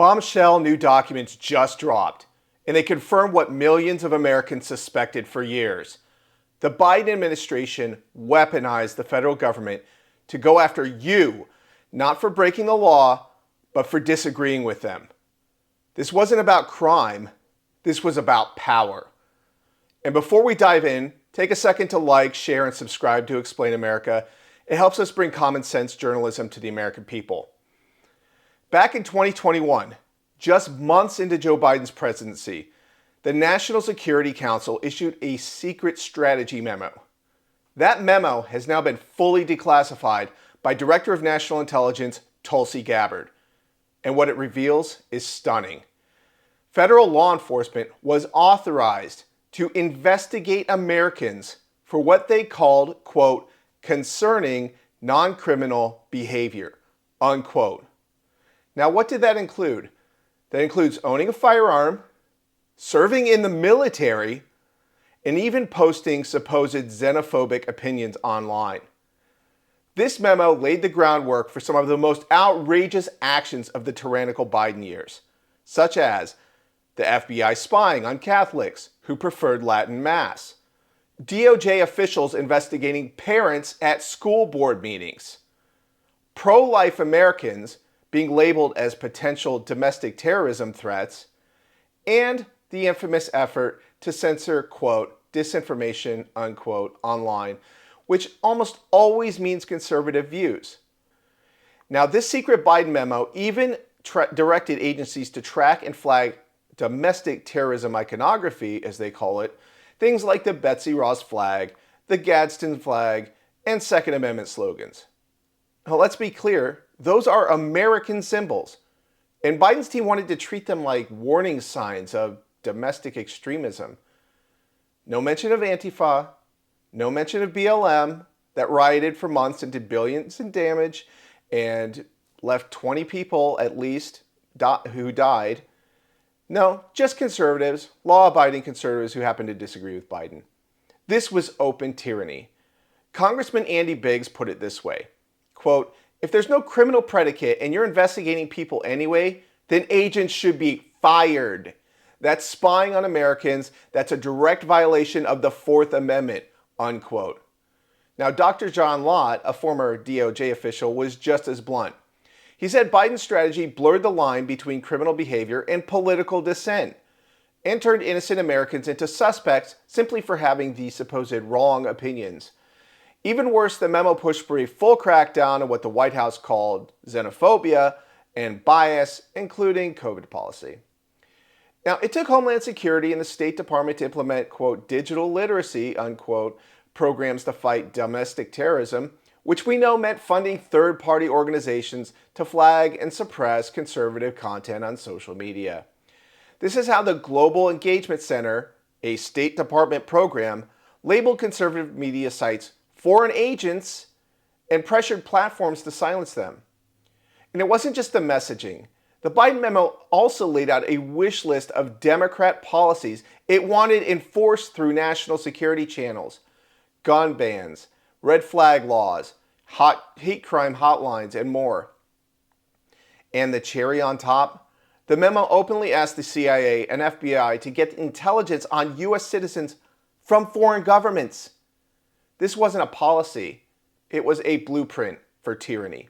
Bombshell new documents just dropped, and they confirm what millions of Americans suspected for years. The Biden administration weaponized the federal government to go after you, not for breaking the law, but for disagreeing with them. This wasn't about crime, this was about power. And before we dive in, take a second to like, share, and subscribe to Explain America. It helps us bring common sense journalism to the American people. Back in 2021, just months into Joe Biden's presidency, the National Security Council issued a secret strategy memo. That memo has now been fully declassified by Director of National Intelligence Tulsi Gabbard. And what it reveals is stunning. Federal law enforcement was authorized to investigate Americans for what they called, quote, concerning non-criminal behavior, unquote. Now, what did that include? That includes owning a firearm, serving in the military, and even posting supposed xenophobic opinions online. This memo laid the groundwork for some of the most outrageous actions of the tyrannical Biden years, such as the FBI spying on Catholics who preferred Latin Mass, DOJ officials investigating parents at school board meetings, pro-life Americans being labeled as potential domestic terrorism threats, and the infamous effort to censor, quote, disinformation, unquote, online, which almost always means conservative views. Now, this secret Biden memo even directed agencies to track and flag domestic terrorism iconography, as they call it, things like the Betsy Ross flag, the Gadsden flag, and Second Amendment slogans. Now, let's be clear, those are American symbols, and Biden's team wanted to treat them like warning signs of domestic extremism. No mention of Antifa, no mention of BLM that rioted for months and did billions in damage and left 20 people at least who died. No, just conservatives, law-abiding conservatives who happen to disagree with Biden. This was open tyranny. Congressman Andy Biggs put it this way, quote, if there's no criminal predicate and you're investigating people anyway, then agents should be fired. That's spying on Americans. That's a direct violation of the Fourth Amendment, unquote. Now, Dr. John Lott, a former DOJ official, was just as blunt. He said Biden's strategy blurred the line between criminal behavior and political dissent and turned innocent Americans into suspects simply for having the supposed wrong opinions. Even worse, the memo pushed for a full crackdown on what the White House called xenophobia and bias, including COVID policy. Now, it took Homeland Security and the State Department to implement, quote, digital literacy, unquote, programs to fight domestic terrorism, which we know meant funding third-party organizations to flag and suppress conservative content on social media. This is how the Global Engagement Center, a State Department program, labeled conservative media sites foreign agents and pressured platforms to silence them. And it wasn't just the messaging. The Biden memo also laid out a wish list of Democrat policies it wanted enforced through national security channels, gun bans, red flag laws, hate crime hotlines, and more. And the cherry on top, the memo openly asked the CIA and FBI to get intelligence on U.S. citizens from foreign governments. This wasn't a policy, it was a blueprint for tyranny.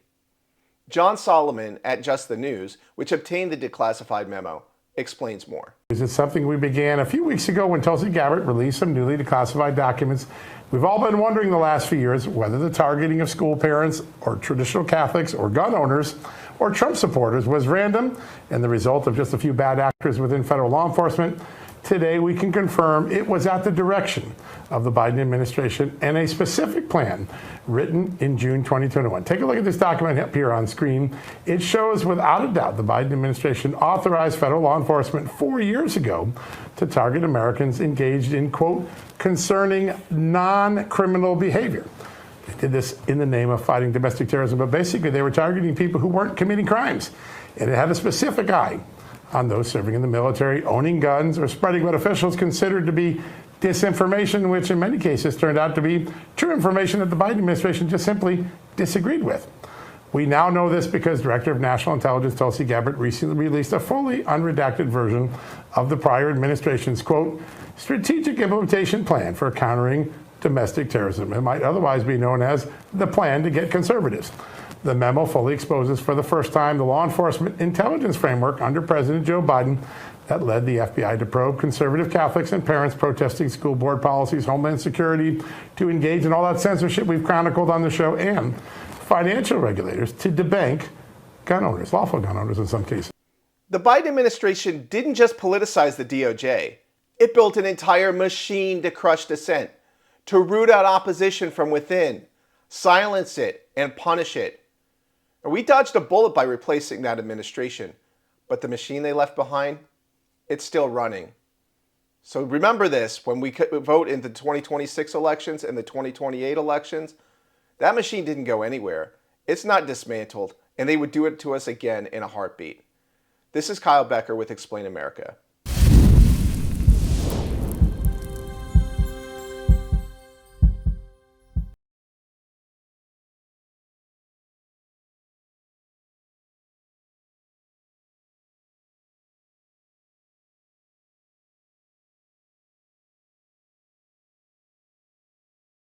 John Solomon at Just the News, which obtained the declassified memo, explains more. This is something we began a few weeks ago when Tulsi Gabbard released some newly declassified documents. We've all been wondering the last few years whether the targeting of school parents or traditional Catholics or gun owners or Trump supporters was random and the result of just a few bad actors within federal law enforcement. Today, we can confirm it was at the direction of the Biden administration and a specific plan written in June 2021. Take a look at this document up here on screen. It shows without a doubt the Biden administration authorized federal law enforcement 4 years ago to target Americans engaged in, quote, concerning non-criminal behavior. They did this in the name of fighting domestic terrorism, but basically they were targeting people who weren't committing crimes. And it had a specific eye on those serving in the military, owning guns, or spreading what officials considered to be disinformation, which in many cases turned out to be true information that the Biden administration just simply disagreed with. We now know this because Director of National Intelligence Tulsi Gabbard recently released a fully unredacted version of the prior administration's, quote, strategic implementation plan for countering domestic terrorism. It might otherwise be known as the plan to get conservatives. The memo fully exposes for the first time the law enforcement intelligence framework under President Joe Biden that led the FBI to probe conservative Catholics and parents protesting school board policies, homeland security, to engage in all that censorship we've chronicled on the show, and financial regulators to debank gun owners, lawful gun owners in some cases. The Biden administration didn't just politicize the DOJ. It built an entire machine to crush dissent, to root out opposition from within, silence it, and punish it. And we dodged a bullet by replacing that administration, but the machine they left behind, it's still running. So remember this, when we vote in the 2026 elections and the 2028 elections, that machine didn't go anywhere. It's not dismantled, and they would do it to us again in a heartbeat. This is Kyle Becker with Explain America.